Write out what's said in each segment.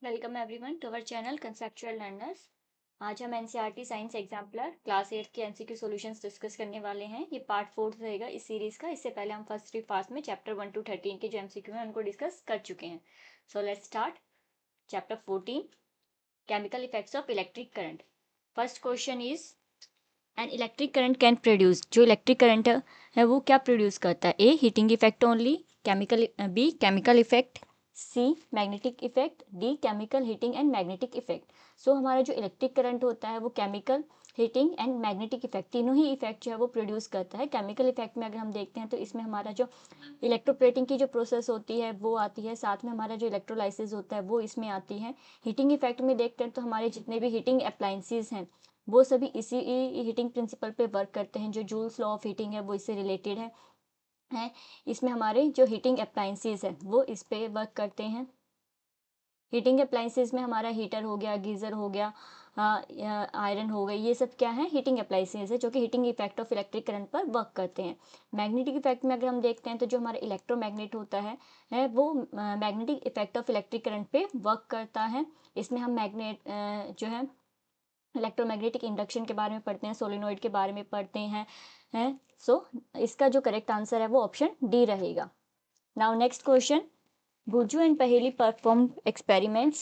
Welcome everyone to our channel conceptual learners. आज हम NCERT science exemplar class 8 के MCQ solutions discuss करने वाले हैं। ये पार्ट 4 रहेगा इस सीरीज का। इससे पहले हम फर्स्ट 3 पार्ट्स में चैप्टर 1 to 13 के जो एमसीक्यू हैं उनको डिस्कस कर चुके हैं। So let's start chapter 14, chemical effects of electric current. First question is an electric current can produce. जो इलेक्ट्रिक करंट है वो क्या प्रोड्यूस करता है? A heating effect only, b chemical effect, c magnetic effect, d chemical heating and magnetic effect. So हमारा जो electric current होता है वो chemical heating and magnetic effect तीनों ही इफेक्ट जो है वो प्रोड्यूस करता है। केमिकल इफेक्ट में अगर हम देखते हैं तो इसमें हमारा जो इलेक्ट्रोप्लेटिंग की जो प्रोसेस होती है वो आती है, साथ में हमारा जो इलेक्ट्रोलाइसिस होता है वो इसमें आती है। हीटिंग इफेक्ट में देखते हैं तो हमारे जितने भी हीटिंग अप्लायंसेस हैं वो सभी इसी हीटिंग प्रिंसिपल पे वर्क करते हैं। जो जूल्स लॉ ऑफ हीटिंग है वो इससे रिलेटेड है। इसमें हमारे जो हीटिंग अप्लायंसेस है वो इस पे वर्क करते हैं। हीटिंग अप्लायंसेस में हमारा हीटर हो गया, गीज़र हो गया, आयरन हो गई, ये सब क्या है? हीटिंग अप्लायंसेस है जो कि heating effect of electric current पर वर्क करते हैं। मैग्नेटिक इफेक्ट में अगर हम देखते हैं तो जो हमारा इलेक्ट्रोमैग्नेट होता है वो magnetic effect of electric current पे वर्क करता है। इसमें हम मैग्नेट जो है इलेक्ट्रोमैग्नेटिक इंडक्शन के बारे में पढ़ते हैं, सोलिनॉइड के बारे में पढ़ते हैं। सो इसका जो करेक्ट आंसर है वो ऑप्शन डी रहेगा। Now next question, Buju and Paheli performed experiments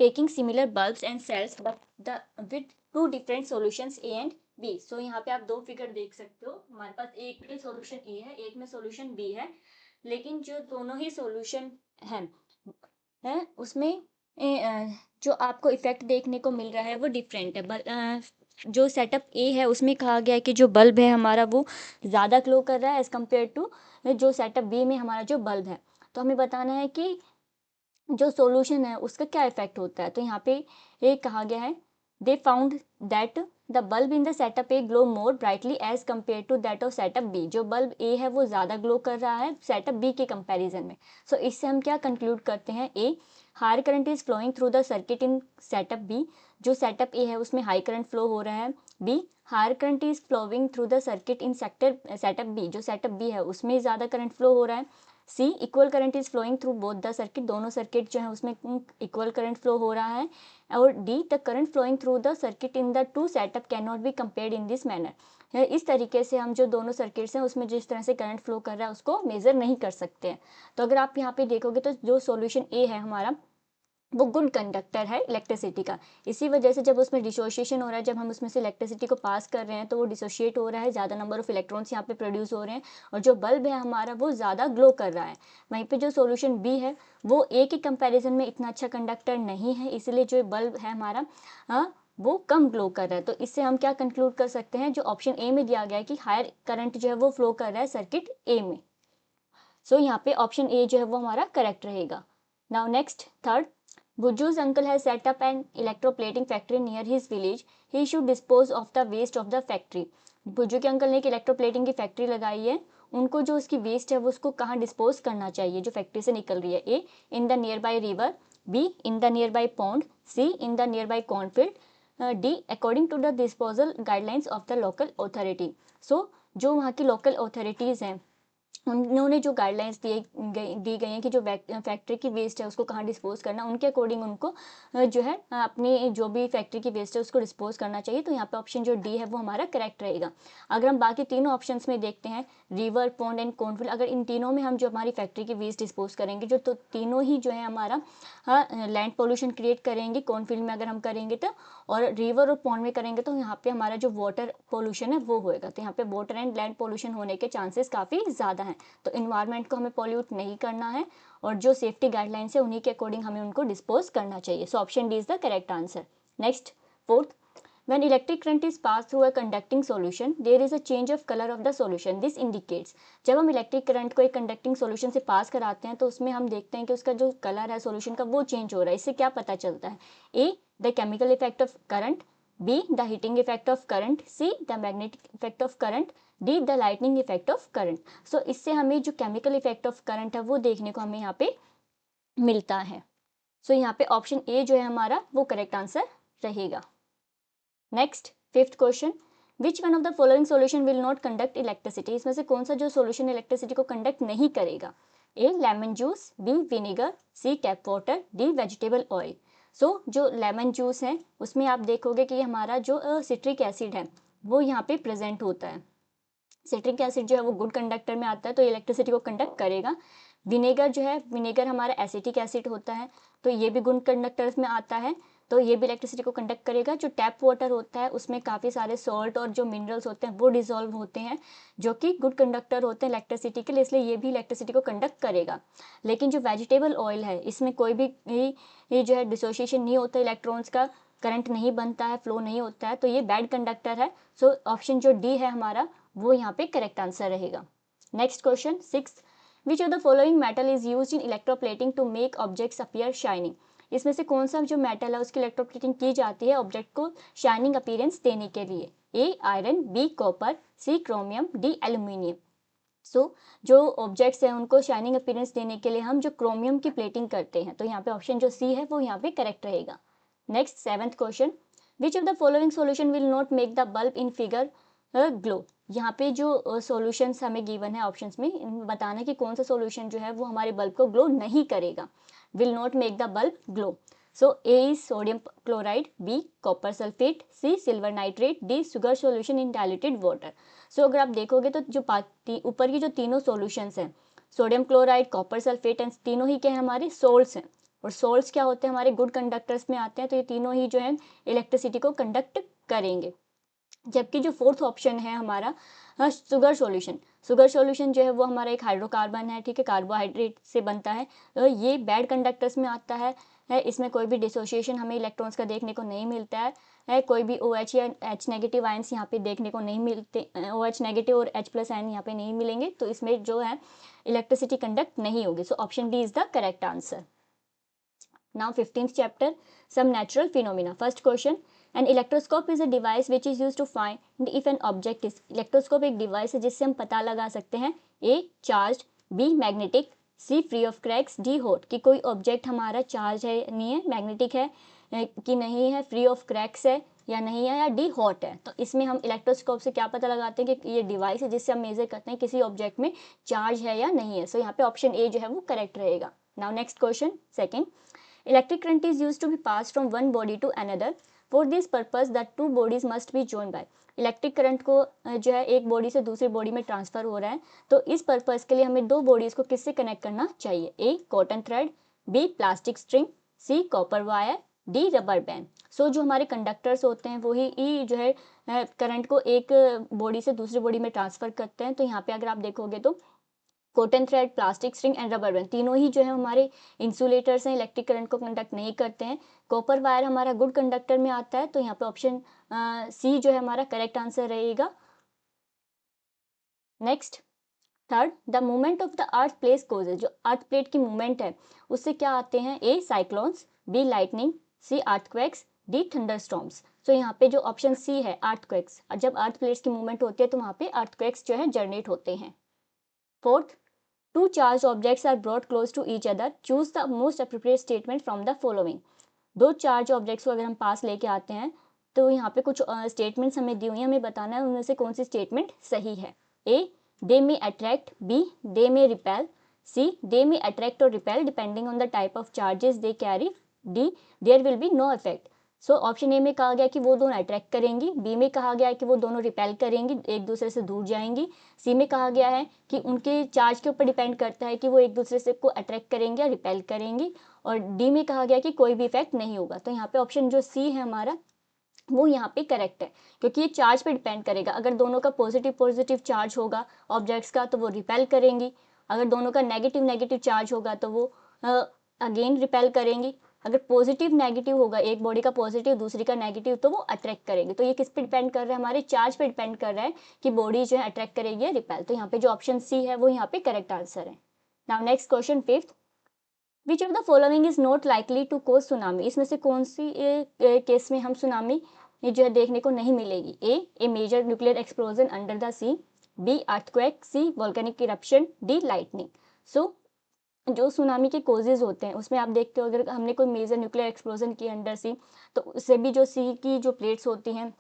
taking similar bulbs and cells but with two different solutions A and B. So यहाँ पे आप दो फिगर देख सकते हो। हमारे पास एक में सॉल्यूशन A है, एक में सॉल्यूशन B है, लेकिन जो दोनों ही सॉल्यूशन है उसमें जो आपको इफेक्ट देखने को मिल रहा है वो डिफरेंट है। जो सेटअप ए है उसमें कहा गया है कि जो बल्ब है हमारा वो ज़्यादा ग्लो कर रहा है एज कम्पेयर टू जो सेटअप बी में हमारा जो बल्ब है। तो हमें बताना है कि जो सॉल्यूशन है उसका क्या इफेक्ट होता है। तो यहाँ पे एक कहा गया है, they found that the bulb in the setup A glow more brightly as compare to that of setup B. जो बल्ब ए है वो ज़्यादा ग्लो कर रहा है सेटअप बी के कंपैरिजन में। सो इससे हम क्या कंक्लूड करते हैं? A, higher current is flowing through the circuit in setup B. जो सेटअप ए है उसमें हाई करंट फ्लो हो रहा है। B, higher current is flowing through the circuit in setup B. जो सेटअप बी है उसमें ज़्यादा करंट फ्लो हो रहा है। C, equal current is flowing through both the circuit. दोनों सर्किट जो है उसमें इक्वल करंट फ्लो हो रहा है। और D, the current flowing through the circuit in the two setup can not be compared in this manner. इस तरीके से हम जो दोनों सर्किट्स हैं उसमें जिस तरह से करंट फ्लो कर रहा है उसको मेजर नहीं कर सकते हैं। तो अगर आप यहाँ पे देखोगे तो जो सॉल्यूशन ए है हमारा वो गुड कंडक्टर है इलेक्ट्रिसिटी का। इसी वजह से जब उसमें डिसोशिएशन हो रहा है, जब हम उसमें से इलेक्ट्रिसिटी को पास कर रहे हैं तो वो डिसोशिएट हो रहा है, ज़्यादा नंबर ऑफ इलेक्ट्रॉन्स यहाँ पे प्रोड्यूस हो रहे हैं और जो बल्ब है हमारा वो ज़्यादा ग्लो कर रहा है। वहीं पे जो सॉल्यूशन बी है वो ए के कंपैरिजन में इतना अच्छा कंडक्टर नहीं है, इसलिए जो बल्ब है हमारा वो कम ग्लो कर रहा है। तो इससे हम क्या कंक्लूड कर सकते हैं? जो ऑप्शन ए में दिया गया है कि हायर करंट जो है वो फ्लो कर रहा है सर्किट ए में। सो यहाँ पे ऑप्शन ए जो है वो हमारा करेक्ट रहेगा। Now next third, Buju's uncle has set up an electroplating factory near his village. He should dispose of the waste of the factory. Bujju के अंकल ने एक इलेक्ट्रोप्लेटिंग की फैक्ट्री लगाई है, उनको जो उसकी वेस्ट है वो उसको कहाँ डिस्पोज करना चाहिए जो फैक्ट्री से निकल रही है? A, in the nearby river, b, in the nearby pond, c, in the nearby cornfield, d, according to the disposal guidelines of the local authority. So जो वहाँ की लोकल अथॉरिटीज़ हैं उन्होंने जो guidelines दी गई हैं कि जो फैक्ट्री की वेस्ट है उसको कहाँ डिस्पोज करना, उनके अकॉर्डिंग उनको जो है अपनी जो भी फैक्ट्री की वेस्ट है उसको डिस्पोज करना चाहिए। तो यहाँ पे ऑप्शन जो डी है वो हमारा करेक्ट रहेगा। अगर हम बाकी तीनों ऑप्शंस में देखते हैं, रिवर, पॉन्ड एंड कॉर्नफील्ड, अगर इन तीनों में हम जो हमारी फैक्ट्री की वेस्ट डिस्पोज करेंगे जो तो तीनों ही जो है हमारा लैंड पोल्यूशन क्रिएट करेंगे। कॉर्नफील्ड में अगर हम करेंगे तो, और रिवर और पॉन्ड में करेंगे तो यहाँ पे हमारा जो वाटर पोल्यूशन है वो होएगा। तो यहाँ पे वाटर एंड लैंड पोल्यूशन होने के चांसेस काफ़ी ज़्यादा हैं। तो इन्वायरमेंट को हमें पॉल्यूट नहीं करना है और जो सेफ्टी गाइडलाइंस है उन्हीं के अकॉर्डिंग हमें उनको डिस्पोज करना चाहिए। सो option D is the correct answer. Next fourth, when electric current is passed through a conducting solution there is a change of color of the solution, this indicates। जब हम electric current को एक conducting solution से पास कराते हैं तो उसमें हम देखते हैं कि उसका जो कलर है सॉल्यूशन का वो चेंज हो रहा है। इससे क्या पता चलता है? A, the chemical effect of current, b, the heating effect of current, c, the magnetic effect of current, d, the lightning effect of current. So इससे हमें जो केमिकल इफेक्ट ऑफ करंट है वो देखने को हमें यहाँ पे मिलता है। सो यहाँ पे ऑप्शन ए जो है हमारा वो करेक्ट आंसर रहेगा। Next fifth question, which one of the following solution will not conduct electricity. इसमें से कौन सा जो सॉल्यूशन इलेक्ट्रिसिटी को कंडक्ट नहीं करेगा? A lemon juice, B vinegar, C tap water, D vegetable oil. So जो लेमन जूस है उसमें आप देखोगे कि हमारा जो सिट्रिक एसिड है वो यहाँ पे प्रेजेंट होता है। सिट्रिक एसिड जो है वो गुड कंडक्टर में आता है तो इलेक्ट्रिसिटी को कंडक्ट करेगा। विनेगर जो है, विनेगर हमारा एसिटिक एसिड होता है तो ये भी गुड कंडक्टर्स में आता है, तो ये भी इलेक्ट्रिसिटी को कंडक्ट करेगा। जो टैप वाटर होता है उसमें काफ़ी सारे सॉल्ट और जो मिनरल्स होते हैं वो डिजोल्व होते हैं जो कि गुड कंडक्टर होते हैं इलेक्ट्रिसिटी के लिए, इसलिए ये भी इलेक्ट्रिसिटी को कंडक्ट करेगा। लेकिन जो वेजिटेबल ऑयल है इसमें कोई भी ये जो है डिसोसिएशन नहीं होता, इलेक्ट्रॉन्स का करंट नहीं बनता है, फ्लो नहीं होता है, तो ये बैड कंडक्टर है। सो ऑप्शन जो डी है हमारा वो यहाँ पे करेक्ट आंसर रहेगा। Next question 6, which of the following metal is used in electroplating to make objects appear shining. इसमें से कौन सा जो मेटल है उसकी इलेक्ट्रोप्लेटिंग की जाती है ऑब्जेक्ट को शाइनिंग अपीयरेंस देने के लिए। ए आयरन, बी कॉपर, सी क्रोमियम, डी एल्यूमिनियम। सो जो ऑब्जेक्ट्स हैं उनको शाइनिंग अपीयरेंस देने के लिए हम जो क्रोमियम की प्लेटिंग करते हैं, तो यहाँ पे ऑप्शन जो सी है वो यहाँ पे करेक्ट रहेगा। Next 7th question, which of the following solution will not make the bulb in figure glow. यहाँ पे जो सॉल्यूशंस हमें गिवन है ऑप्शंस में, बताना कि कौन सा सॉल्यूशन जो है वो हमारे बल्ब को ग्लो नहीं करेगा, will not make the bulb glow. So A is sodium chloride, B copper sulphate, C silver nitrate, D sugar solution in diluted water. So अगर आप देखोगे तो जो ऊपर की जो तीनों सॉल्यूशंस हैं, sodium chloride, copper sulphate and तीनों ही क्या है हमारे सोल्ट्स हैं, और सोल्ट्स क्या होते हैं हमारे गुड कंडक्टर्स में आते हैं, तो ये तीनों ही जो है इलेक्ट्रिसिटी को कंडक्ट करेंगे। जबकि जो फोर्थ ऑप्शन है हमारा शुगर सॉल्यूशन, शुगर सॉल्यूशन जो है वो हमारा एक हाइड्रोकार्बन है, ठीक है, कार्बोहाइड्रेट से बनता है, तो ये बैड कंडक्टर्स में आता है। इसमें कोई भी डिसोसिएशन हमें इलेक्ट्रॉन्स का देखने को नहीं मिलता है, कोई भी OH या H नेगेटिव आयंस यहाँ पे देखने को नहीं मिलते, OH नेगेटिव और H+ आयन यहाँ पे नहीं मिलेंगे, तो इसमें जो है इलेक्ट्रिसिटी कंडक्ट नहीं होगी। सो option D is the correct answer. Now 15th chapter, some natural phenomena. First question, an electroscope is a device which is used to find if an object is, electroscope एक device है जिससे हम पता लगा सकते हैं A charge, B magnetic, C free of cracks, D hot, कि कोई ऑब्जेक्ट हमारा चार्ज है नहीं है, मैग्नेटिक है कि नहीं है, फ्री ऑफ क्रैक्स है या नहीं है, या डी हॉट है। तो इसमें हम इलेक्ट्रोस्कोप से क्या पता लगाते हैं कि ये डिवाइस है जिससे हम मेजर करते हैं किसी ऑब्जेक्ट में चार्ज है या नहीं है। सो यहाँ पे ऑप्शन ए जो है वो करेक्ट रहेगा। Now next question second, electric current is used to be passed from one body to another. For this purpose the two bodies must be joined by. Electric current को जो है एक body से दूसरी बॉडी में transfer हो रहा है, तो इस पर्पस के लिए हमें दो बॉडीज को किससे कनेक्ट करना चाहिए। A cotton thread, B plastic string, C copper wire, D rubber band. So जो हमारे कंडक्टर्स होते हैं वही जो है करंट को एक बॉडी से दूसरी बॉडी में ट्रांसफर करते हैं। तो यहाँ पे अगर आप देखोगे तो cotton thread, plastic string and rubber band तीनों ही जो है हमारे इंसुलेटर्स हैं, इलेक्ट्रिक करंट को कंडक्ट नहीं करते हैं। कॉपर वायर हमारा गुड कंडक्टर में आता है, तो यहाँ पे ऑप्शन सी जो है हमारा करेक्ट आंसर रहेगा। Next third, the movement of the earth plate causes, जो अर्थ प्लेट की मूवमेंट है उससे क्या आते हैं। A cyclones, B lightning, C earthquakes, D thunderstorms. So यहाँ पे जो ऑप्शन सी है अर्थक्वेक्स, जब अर्थ प्लेट्स की मूवमेंट होती है तो वहाँ पे अर्थक्वेक्स जो है जनरेट होते हैं। Fourth, two charged objects are brought close to each other. Choose the most appropriate statement from the following. दो चार्ज ऑब्जेक्ट्स को अगर हम पास लेके आते हैं तो यहाँ पे कुछ स्टेटमेंट्स हमें दी हुई हैं, हमें बताना है उनमें से कौन सी स्टेटमेंट सही है। A they may attract, B they may repel, C they may attract और repel depending on the type of charges they carry, D there will be no effect. So option A में कहा गया कि वो दोनों attract करेंगी, B में कहा गया है कि वो दोनों रिपेल करेंगी, एक दूसरे से दूर जाएंगी, सी में कहा गया है कि उनके चार्ज के ऊपर डिपेंड करता है कि वो एक दूसरे से को अट्रैक्ट करेंगे या रिपेल करेंगी, और डी में कहा गया कि कोई भी इफेक्ट नहीं होगा। तो यहाँ पे ऑप्शन जो सी है हमारा वो यहाँ पे करेक्ट है, क्योंकि ये चार्ज पे डिपेंड करेगा। अगर दोनों का पॉजिटिव चार्ज होगा ऑब्जेक्ट्स का तो वो रिपेल करेंगी, अगर दोनों का नेगेटिव चार्ज होगा तो वो अगेन रिपेल करेंगी। अगर पॉजिटिव नेगेटिव होगा, एक बॉडी का पॉजिटिव दूसरी का नेगेटिव, तो वो अट्रैक्ट करेंगे। तो ये किस पे डिपेंड कर रहा है, हमारे चार्ज पे डिपेंड कर रहा है कि बॉडी जो है अट्रैक्ट करेगी या रिपेल। तो यहाँ पे जो ऑप्शन सी है वो यहाँ पे करेक्ट आंसर है। Now next question fifth, which of the following is not likely to cause tsunami. इसमें से कौन सी केस में हम सुनामी ये जो है देखने को नहीं मिलेगी। A major nuclear explosion under the sea, B earthquake, C volcanic eruption, D lightning. So जो सुनामी के कोजेज होते हैं उसमें आप देखते हो अगर हमने कोई मेजर न्यूक्लियर एक्सप्लोजन की अंडर सी, तो उससे भी जो सी की जो प्लेट्स होती हैं,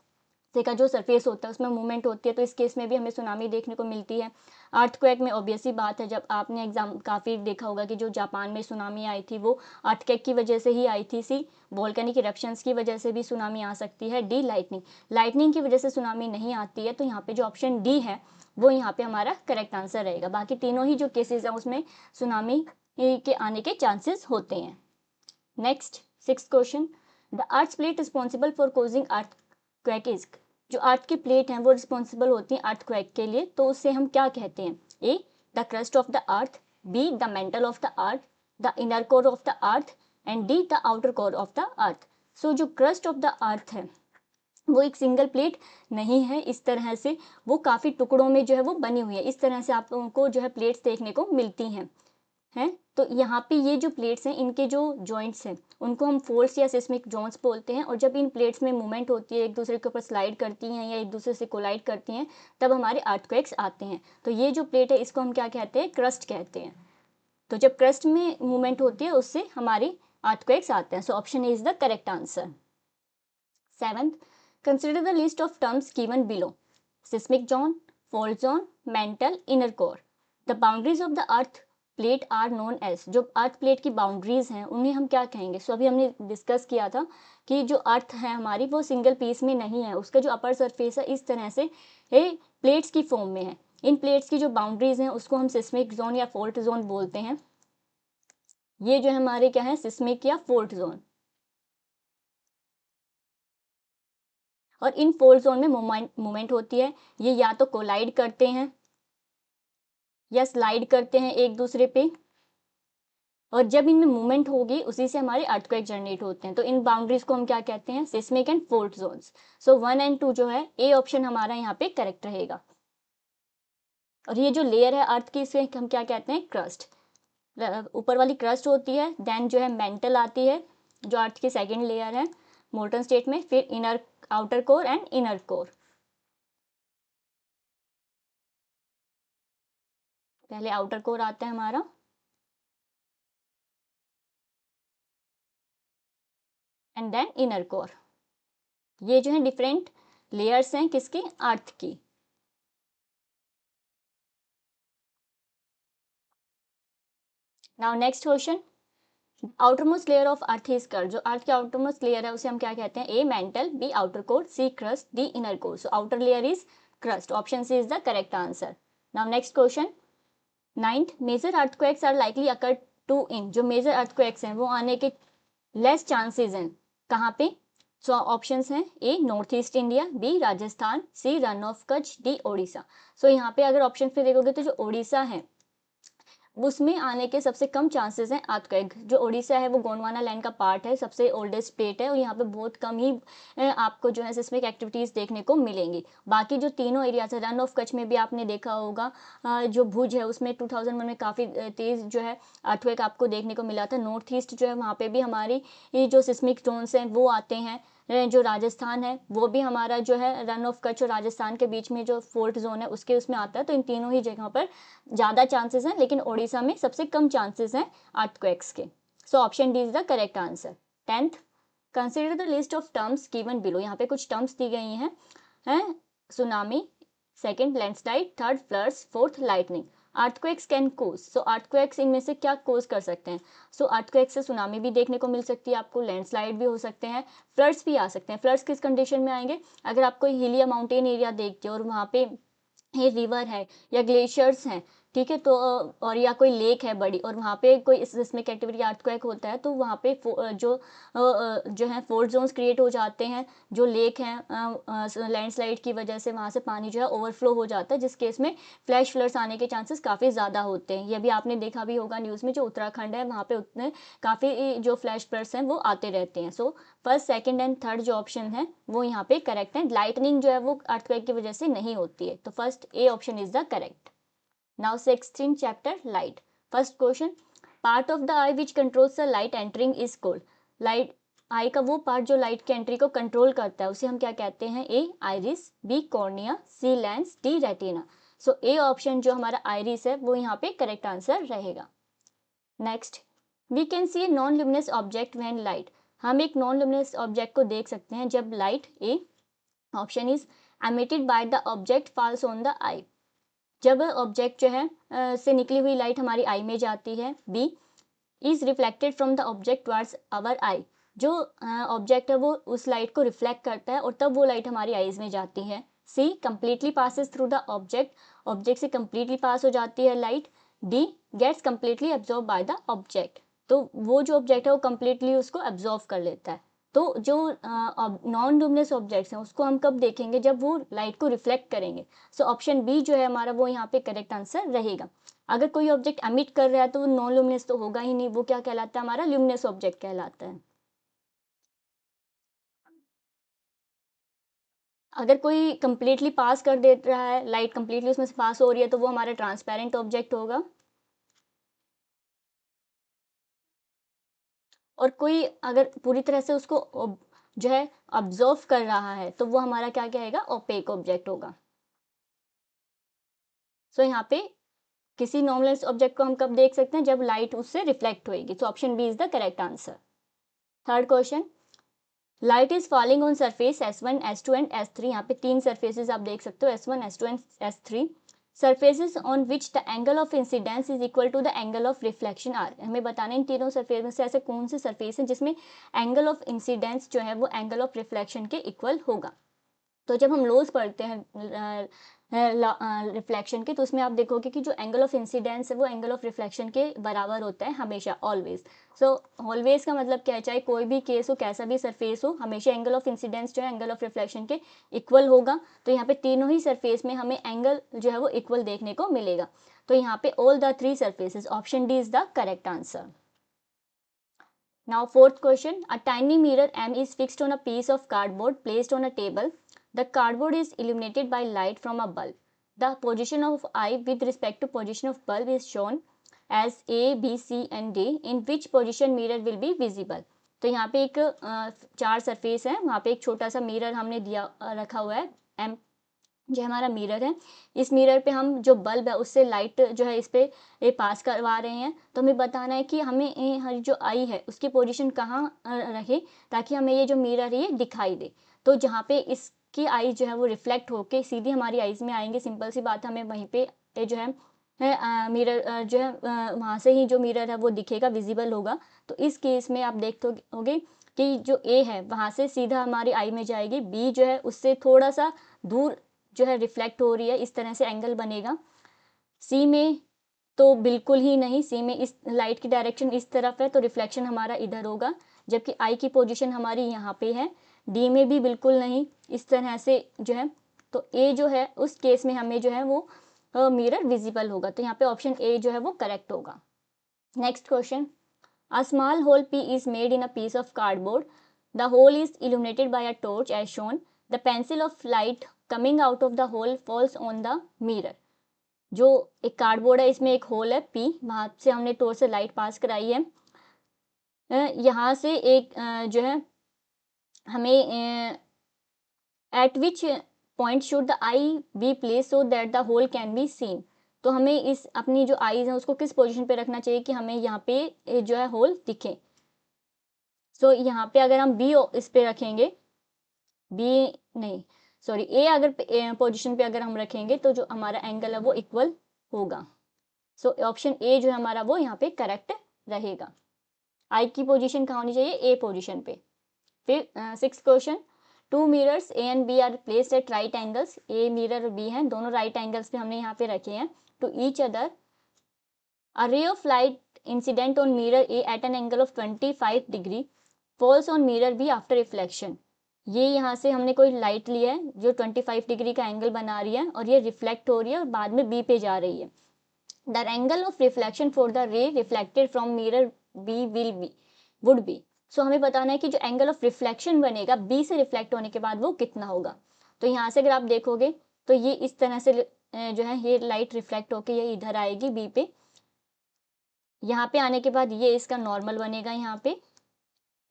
सी का जो सरफेस होता है उसमें मूवमेंट होती है, तो इस केस में भी हमें सुनामी देखने को मिलती है। अर्थक्वेक में ऑब्वियसली बात है, जब आपने एग्जाम काफ़ी देखा होगा कि जो जापान में सुनामी आई थी वो अर्थक्वेक की वजह से ही आई थी। सी वोल्केनिक इरप्शंस की वजह से भी सुनामी आ सकती है। डी लाइटनिंग की वजह से सुनामी नहीं आती है, तो यहाँ पे जो ऑप्शन डी है वो यहाँ पे हमारा करेक्ट आंसर रहेगा। बाकी तीनों ही जो केसेस हैं उसमें सुनामी के आने के चांसेस होते हैं। Next 6th question, the earth plate responsible for causing earthquake is, जो अर्थ की प्लेट हैं वो रिस्पॉन्सिबल होती हैं अर्थक्वेक के लिए, तो उससे हम क्या कहते हैं? A the crust of the earth, B the mantle of the earth, the inner core of the earth, and D the outer core of the earth. So जो क्रस्ट ऑफ द अर्थ है वो एक सिंगल प्लेट नहीं है, इस तरह से वो काफ़ी टुकड़ों में जो है वो बनी हुई है। इस तरह से आपको जो है प्लेट्स देखने को मिलती हैं। तो यहाँ पे ये जो प्लेट्स हैं इनके जो जॉइंट्स हैं उनको हम फोल्ड्स या सिस्मिक जोन्स बोलते हैं, और जब इन प्लेट्स में मूवमेंट होती है, एक दूसरे के ऊपर स्लाइड करती हैं या एक दूसरे से कोलाइड करती हैं, तब हमारे अर्थक्वेक्स आते हैं। तो ये जो प्लेट है इसको हम क्या कहते हैं? क्रस्ट कहते हैं। तो जब क्रस्ट में मूवमेंट होती है उससे हमारे अर्थक्वेक्स आते हैं। So option is the correct answer. 7th, consider the list of terms given below: seismic zone, fault zone, mantle, inner core. The boundaries of the earth plate are known as, जो earth plate की boundaries हैं उन्हें हम क्या कहेंगे? सो अभी हमने discuss किया था कि जो अर्थ है हमारी वो सिंगल पीस में नहीं है, उसका जो अपर सरफेस है इस तरह से प्लेट्स की फॉर्म में है। इन प्लेट्स की जो बाउंड्रीज हैं उसको हम सिस्मिक जोन या फोल्ट जोन बोलते हैं। ये जो है हमारे क्या है? सिस्मिक या फोल्ट जोन। और इन फोल्ड जोन में मूवमेंट होती है, ये या तो कोलाइड करते हैं या स्लाइड करते हैं एक दूसरे पे, और जब इनमें मूवमेंट होगी उसी से हमारे अर्थक्वेक जनरेट होते हैं। तो इन बाउंड्रीज को हम क्या कहते हैं? Seismic and fault zones. So 1 और 2 जो है ए ऑप्शन हमारा यहाँ पे करेक्ट रहेगा। और ये जो लेयर है अर्थ की इसे हम क्या कहते हैं? क्रस्ट। ऊपर वाली क्रस्ट होती है, देन जो है मेंटल आती है जो अर्थ की सेकेंड लेयर है मोल्टन स्टेट में, फिर inner outer core and inner core. पहले आउटर कोर आता है हमारा, एंड देन इनर कोर। ये जो है डिफरेंट लेयर्स हैं किसकी? अर्थ की। Now next question, outermost layer of earth is crust, जो अर्थ की आउटरमोस्ट लेयर है उसे हम क्या कहते हैं? A mantle, B outer core, C crust, D inner core. So outer layer is crust, option C is the correct answer. Now next question, 9th, major earthquakes are likely occur to in, जो major earthquakes हैं वो आने के less chances हैं कहाँ पे? So options हैं A north east India, B Rajasthan, C Rann of Kutch, D Odisha. So यहाँ पे अगर ऑप्शन पे देखोगे तो जो ओडिशा है उसमें आने के सबसे कम चांसेस हैं अर्थक्वेक। जो ओडिशा है वो गोंडवाना लैंड का पार्ट है, सबसे ओल्डेस्ट प्लेट है, और यहाँ पे बहुत कम ही आपको जो है सिस्मिक एक्टिविटीज़ देखने को मिलेंगी। बाकी जो तीनों एरियाज है, रन ऑफ कच्छ में भी आपने देखा होगा जो भुज है उसमें 2001 में काफ़ी तेज़ जो है अर्थक्वेक आपको देखने को मिला था। नॉर्थ ईस्ट जो है वहाँ पर भी हमारी ये जो सिस्मिक जोन्स हैं वो आते हैं। जो राजस्थान है वो भी हमारा जो है रन ऑफ कच्छ और राजस्थान के बीच में जो फोल्ट जोन है उसके उसमें आता है। तो इन तीनों ही जगहों पर ज़्यादा चांसेस हैं, लेकिन ओडिशा में सबसे कम चांसेस हैं अर्थक्वेक्स के। So option D is the correct answer. 10th, consider the list of terms given below, यहाँ पे कुछ टर्म्स दी गई हैं tsunami, second landslide, third floods, fourth lightning. Earthquakes can cause, so earthquakes इनमें से क्या कोज कर सकते हैं? सो अर्थक्वेक्स से सुनामी भी देखने को मिल सकती है आपको, लैंडस्लाइड भी हो सकते हैं, फ्लड्स भी आ सकते हैं। फ्लड्स किस कंडीशन में आएंगे? अगर आप कोई हिली या माउंटेन एरिया देखते हो और वहाँ पे ये रिवर है या ग्लेशियर्स हैं, ठीक है, तो और या कोई लेक है बड़ी और वहाँ पे कोई सिस्मिक एक्टिविटी अर्थक्वेक होता है, तो वहाँ पे जो है फोल्ट जोन्स क्रिएट हो जाते हैं। जो लेक हैं लैंडस्लाइड की वजह से वहाँ से पानी जो है ओवरफ्लो हो जाता है, जिस केस में फ्लैश फ्लड्स आने के चांसेस काफ़ी ज़्यादा होते हैं। ये भी आपने देखा भी होगा न्यूज़ में, जो उत्तराखंड है वहाँ पे उतने काफ़ी जो फ्लैश फ्लड्स हैं वो आते रहते हैं। So first, second and third जो ऑप्शन है वो यहाँ पे करेक्ट है। लाइटनिंग जो है वो अर्थक्वेक की वजह से नहीं होती है, तो first A option is the correct. Now 16th chapter, light. First question, part of the eye which controls the light entering is called. Light आई का वो पार्ट जो लाइट की एंट्री को कंट्रोल करता है उसे हम क्या कहते हैं? A iris, B cornea, C lens, D retina. So A option जो हमारा आइरिस है वो यहाँ पे करेक्ट आंसर रहेगा। Next, we can see a non luminous object when light, हम एक नॉन ल्यूमिनस ऑब्जेक्ट को देख सकते हैं जब light A option is emitted by the object falls on the eye. जब ऑब्जेक्ट जो है से निकली हुई लाइट हमारी आई में जाती है। B is reflected from the object towards our eye, जो ऑब्जेक्ट है वो उस लाइट को रिफ्लेक्ट करता है और तब वो लाइट हमारी आईज में जाती है। C completely passes through the object, object से कंप्लीटली पास हो जाती है light. D gets completely absorb by the object, तो वो जो ऑब्जेक्ट है वो कंप्लीटली उसको एब्जॉर्ब कर लेता है। तो जो नॉन ल्यूमिनस ऑब्जेक्ट्स हैं उसको हम कब देखेंगे, जब वो लाइट को रिफ्लेक्ट करेंगे। सो ऑप्शन बी जो है हमारा वो यहाँ पे करेक्ट आंसर रहेगा। अगर कोई ऑब्जेक्ट एमिट कर रहा है तो वो नॉन ल्यूमिनस तो होगा ही नहीं, वो क्या कहलाता है, हमारा ल्यूमिनस ऑब्जेक्ट कहलाता है। अगर कोई कंप्लीटली पास कर दे रहा है, लाइट कंप्लीटली उसमें से पास हो रही है, तो वो हमारा ट्रांसपेरेंट ऑब्जेक्ट होगा। और कोई अगर पूरी तरह से उसको जो है ऑब्जर्व कर रहा है तो वो हमारा क्या कहेगा, ओपेक ऑब्जेक्ट होगा। सो यहाँ पे किसी नॉर्मल ऑब्जेक्ट को हम कब देख सकते हैं, जब लाइट उससे रिफ्लेक्ट होएगी। तो option B is the correct answer. Third question, light is falling on surface S1 S2 and S3। यहाँ पे तीन सरफेसेस आप देख सकते हो, S1 S2 and S3। Surfaces on which the angle of incidence is equal to the angle of reflection are. हमें बताना इन तीनों सरफेस में से ऐसे कौन से सरफेस हैं जिसमें एंगल ऑफ इंसिडेंस जो है वो एंगल ऑफ रिफ्लेक्शन के इक्वल होगा। तो जब हम लॉज पढ़ते हैं रिफ्लेक्शन के, तो उसमें आप देखोगे कि जो एंगल ऑफ इंसिडेंस है वो एंगल ऑफ रिफ्लेक्शन के बराबर होता है हमेशा, ऑलवेज। सो ऑलवेज का मतलब क्या है, चाहे कोई भी केस हो, कैसा भी सरफेस हो, हमेशा एंगल ऑफ इंसिडेंस जो है एंगल ऑफ रिफ्लेक्शन के इक्वल होगा। तो यहाँ पे तीनों ही सरफेस में हमें एंगल जो है वो इक्वल देखने को मिलेगा। तो यहाँ पे all the three surfaces, option D is the correct answer. Now fourth question, a tiny mirror M is fixed on a piece of cardboard placed on a table. The cardboard is illuminated by light from a bulb. The position of I with respect to position of bulb is shown as A, B, C and D. In which position mirror will be visible? तो यहाँ पे एक चार surface है, वहाँ पे एक छोटा सा मिरर हमने दिया रखा हुआ है M, जो हमारा मिरर है। इस मिरर पे हम जो बल्ब है उससे लाइट जो है इस पे पास करवा रहे हैं। तो हमें बताना है कि हमें हमारी जो आई है उसकी पोजीशन कहाँ रहे ताकि हमें ये जो मिरर है ये दिखाई दे। तो जहाँ पे इसकी आई जो है वो रिफ्लेक्ट होके सीधी हमारी आईज में आएंगे, सिंपल सी बात है, हमें वहीं पे जो है मिरर जो है वहाँ से ही जो मिरर है वो दिखेगा, विजिबल होगा। तो इस केस में आप देखते होगे कि जो ए है वहाँ से सीधा हमारी आई में जाएगी, बी जो है उससे थोड़ा सा दूर जो है रिफ्लेक्ट हो रही है, इस तरह से एंगल बनेगा। सी में तो बिल्कुल ही नहीं, सी में इस लाइट की डायरेक्शन इस तरफ है तो रिफ्लेक्शन हमारा इधर होगा, जबकि आई की पोजीशन हमारी यहाँ पे है। डी में भी बिल्कुल नहीं, इस तरह से जो है। तो ए जो है उस केस में हमें जो है वो मिरर विजिबल होगा। तो यहाँ पे ऑप्शन ए जो है वो करेक्ट होगा। Next question, a small hole P is made in a piece of cardboard. The hole is illuminated by a torch as shown. The pencil of light coming out of the hole falls on the mirror. जो एक cardboard है इसमें एक whole है P, वहाँ से हमने torch से लाइट पास कराई है। यहाँ से एक जो है हमें at which point should the eye be placed so that the hole can be seen. तो हमें इस अपनी जो आईज है उसको किस पोजीशन पे रखना चाहिए कि हमें यहाँ पे जो है होल दिखे। सो यहाँ पे अगर हम बी इस पे रखेंगे, बी नहीं सॉरी ए अगर पोजीशन पे अगर हम रखेंगे तो जो हमारा एंगल है वो इक्वल होगा। सो ऑप्शन ए जो है हमारा वो यहाँ पे करेक्ट रहेगा। आई की पोजीशन कहाँ होनी चाहिए, ए पोजीशन पे। फिर six question, two mirrors A and B are placed at right angles. A mirror और बी हैं, दोनों राइट एंगल्स पे हमने यहाँ पे रखे हैं। To each other, a ray of light incident on mirror A at an angle of 25 degree falls on mirror B after reflection. ये यहाँ से हमने कोई लाइट लिया है जो 25 डिग्री का एंगल बना रही है और ये रिफ्लेक्ट हो रही है और बाद में बी पे जा रही है। The angle of reflection for the ray reflected from mirror B will be would be. So हमें बताना है कि जो एंगल ऑफ रिफ्लेक्शन बनेगा बी से रिफ्लेक्ट होने के बाद वो कितना होगा। तो यहाँ से अगर आप देखोगे तो ये इस तरह से जो है ये लाइट रिफ्लेक्ट होके ये इधर आएगी बी पे, यहाँ पे आने के बाद ये इसका नॉर्मल बनेगा यहाँ पे,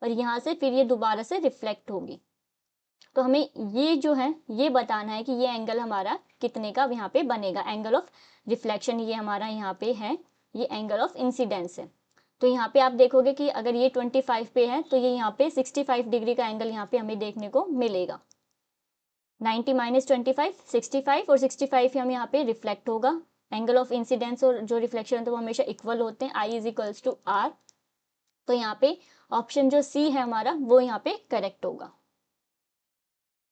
और यहाँ से फिर ये दोबारा से रिफ्लेक्ट होगी। तो हमें ये जो है ये बताना है कि ये एंगल हमारा कितने का यहाँ पे बनेगा। एंगल ऑफ रिफ्लेक्शन ये हमारा यहाँ पे है, ये एंगल ऑफ इंसिडेंस है। तो यहाँ पे आप देखोगे कि अगर ये 25 पे है तो ये यहाँ पे 65 डिग्री का एंगल यहाँ पे हमें देखने को मिलेगा। 90 माइनस 25 65 और 65 हम यहाँ पे रिफ्लेक्ट होगा। एंगल ऑफ इंसिडेंस और जो रिफ्लेक्शन होता है वो हमेशा इक्वल होते हैं, I is equals to R. तो यहाँ पे ऑप्शन जो सी है हमारा वो यहाँ पे करेक्ट होगा।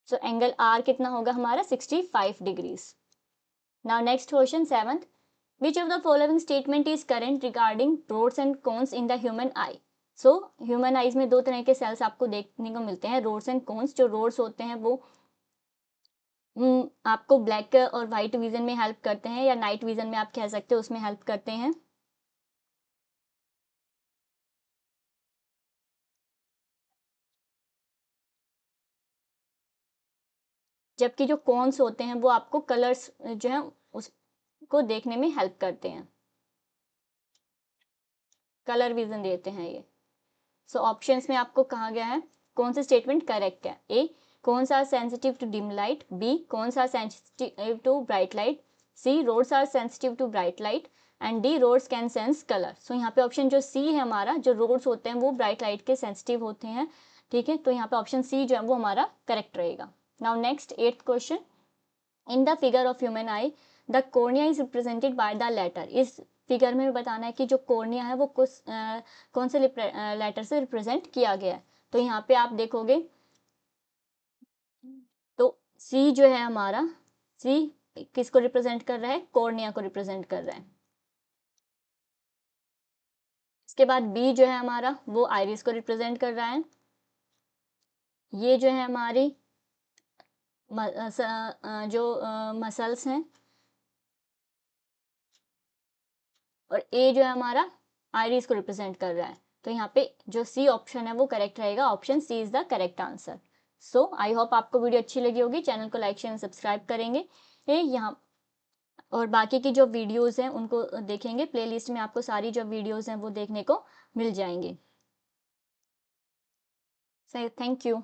सो एंगल आर कितना होगा हमारा 65 degrees. Now next question 7th, which of the following statement is correct regarding rods and cones in the human eye? So human eyes में दो तरह के सेल्स आपको देखने को मिलते हैं, रोड्स एंड कोन्स। जो रोड्स होते हैं वो आपको ब्लैक और वाइट विजन में हेल्प करते हैं, या नाइट विजन में आप कह सकते हो, उसमें हेल्प करते हैं। जबकि जो कोन्स होते हैं वो आपको कलर्स जो है उसको देखने में हेल्प करते हैं, कलर विजन देते हैं ये। सो ऑप्शंस में आपको कहा गया है कौन सा स्टेटमेंट करेक्ट है। A, cones are sensitive to dim light. B, cones are sensitive to bright light. C, rods are sensitive to bright light. And D, rods can sense colour. So यहाँ पे ऑप्शन जो सी है हमारा, जो roads होते हैं वो ब्राइट लाइट के सेंसिटिव होते हैं, ठीक है। तो यहाँ पे ऑप्शन सी जो है वो हमारा करेक्ट रहेगा। Now next 8th question, in the figure of human eye the cornea is represented by the letter. इस फिगर में बताना है कि जो कॉर्निया है वो कौन से लेटर से रिप्रेजेंट किया गया है। तो यहाँ पे आप देखोगे तो सी जो है हमारा, सी किसको रिप्रेजेंट कर रहा है, कॉर्निया को रिप्रेजेंट कर रहा है। इसके बाद बी जो है हमारा वो आइरिस को रिप्रेजेंट कर रहा है। ये जो है हमारी जो मसल्स हैं, और ए जो है हमारा आइरिस को रिप्रेजेंट कर रहा है। तो यहाँ पे जो सी ऑप्शन है वो करेक्ट रहेगा, option C is the correct answer. So I hope आपको वीडियो अच्छी लगी होगी, चैनल को लाइक शेयर सब्सक्राइब करेंगे। यहाँ और बाकी की जो वीडियोस हैं उनको देखेंगे, प्लेलिस्ट में आपको सारी जो वीडियोस हैं वो देखने को मिल जाएंगे। सही, थैंक यू।